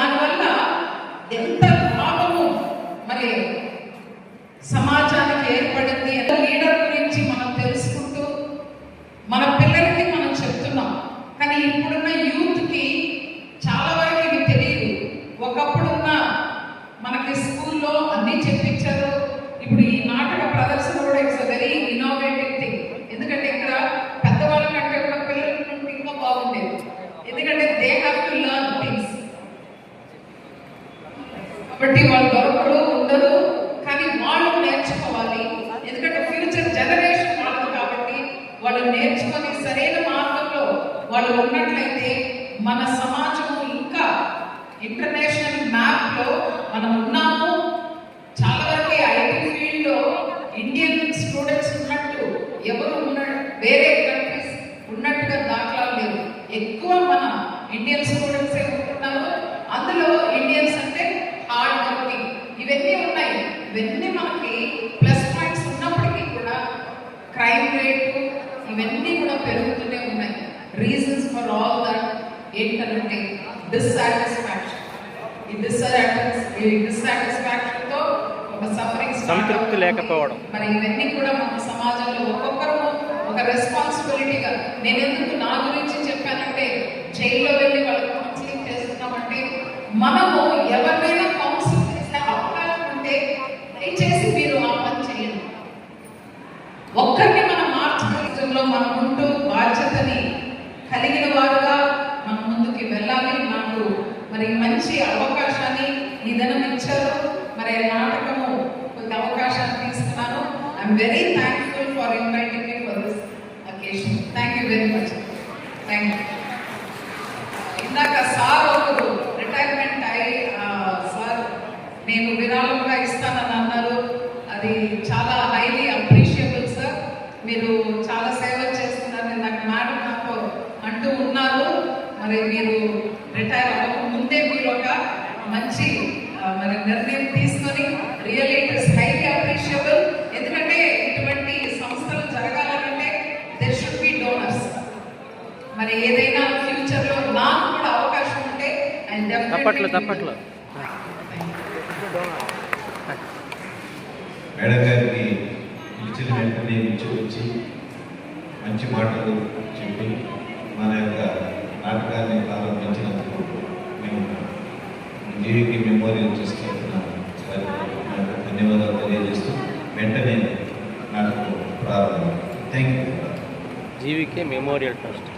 దానివల్ల ఎంత లాభము మరి సమాజానికి ఏర్పడింది. లీడర్ గురించి మనం తెలుసుకుంటూ మన పిల్లలకి మనం చెప్తున్నాం. కానీ ఇప్పుడున్న యూత్కి చాలా వరకు ఇవి తెలియదు. ఒకప్పుడున్న మనకి స్కూల్లో అన్నీ చెప్పించారు. ఇప్పుడు ఈ నాటక ప్రదర్శన కూడా ఇట్స్ వెరీ ఇన్నోవేటివ్ థింగ్. ఎందుకంటే ఇక్కడ పెద్దవాళ్ళ కంటే కూడా పిల్లలు ఇంకా బాగుండేది. ఎందుకంటే they have to learn things. కాబట్టి వాళ్ళు దొరకరు ఉండరు, కానీ వాళ్ళు నేర్చుకోవాలి. ఎందుకంటే ఫ్యూచర్ జనరేషన్ వాళ్ళది కాబట్టి వాళ్ళు నేర్చుకొని సరైన మార్గంలో వాళ్ళు ఉన్నట్లయితే మన సమాజము ఇంకా ఇంటర్నేషనల్ మ్యాప్ లో మనం ఉన్నాము. చాలా వరకు ఐటీ ఫీల్డ్ లో ఇండియన్ స్టూడెంట్స్ ఉన్నట్టు ఎవరు వేరే కంట్రీస్ ఉన్నట్టుగా దాఖలాలు లేవు. ఎక్కువ మన ఇండియన్ స్టూడెంట్సే ఉంటున్నారు. అందులో ఇండియన్స్ అంటే హార్డ్ వర్కింగ్ ఇవన్నీ ఉన్నాయి. ఇవన్నీ మనకి ప్లస్ పాయింట్స్ ఉన్నప్పటికీ కూడా క్రైమ్ రేటు ఇవన్నీ కూడా పెరుగుతూనే ఉన్నాయి. రీజన్స్ ఫర్ ఆల్ దట్ ఏంటంటే డిస్సాటిస్ఫాక్షన్. ఈ డిస్సాటిస్ఫాక్షన్ తో ఒక సఫరింగ్, సంతృప్తి లేకపోవడం. మరి ఇవన్నీ కూడా మన సమాజంలో ఒక్కొక్కరు ఒక రెస్పాన్సిబిలిటీగా. నేను ఎందుకు నా గురించి చెప్పానంటే జైల్లో వెళ్ళి వాళ్ళకి కౌన్సిలింగ్ చేస్తున్నామంటే మనము ఎవరినైనా కౌన్సిల్ చేసే అవకాశం ఉంటే దయచేసి మీరు ఆ పని చేయండి. ఒక్కరిని మనం మార్చడంలో మనం ఉంటూ బాధ్యతని కలిగిన వారుగా మనం ముందుకు వెళ్ళాలి. నాకు మరి మంచి అవకాశాన్ని ఈ దినం ఇచ్చారు. మరి నాటకము కొంత అవకాశాన్ని తీసుకున్నాను. I'm very thankful for inviting me for this occasion. Thank you very much. Thank you. ఇందాక సార్ ఒకరు రిటైర్మెంట్ అయ్యి సార్ నేను విరాళంగా ఇస్తానని అన్నారు. అది చాలా హైలీ అప్రిషియబుల్ సార్. మీరు చాలా సేవలు చేస్తున్నారు. నాకు మేడం నాకు అంటూ ఉన్నారు. మరి మీరు రిటైర్ అవ్వక ముందే మీరు ఒక మంచి మరి నిర్ణయం తీసుకొని really it is highly appreciable. ఎందుకంటే ఇటువంటి సంస్థలు జరగాలంటే దేర్ షుడ్ బి డోనర్స్. మరి ఏదైనా ఫ్యూచర్ లో నాకు కూడా అవకాశం ఉంటే తప్పట్లు మేడం గారికి పిలిచిన వెంటనే వచ్చి మంచి మాటలు చెప్పి మన యొక్క నాటకాన్ని ప్రారంభించినందుకు మేము జీవికి మెమోరియల్ ట్రస్ట్ తరఫున ధన్యవాదాలు తెలియజేస్తూ వెంటనే నాకు ప్రారంభం. Thank you. GVK memorial trust.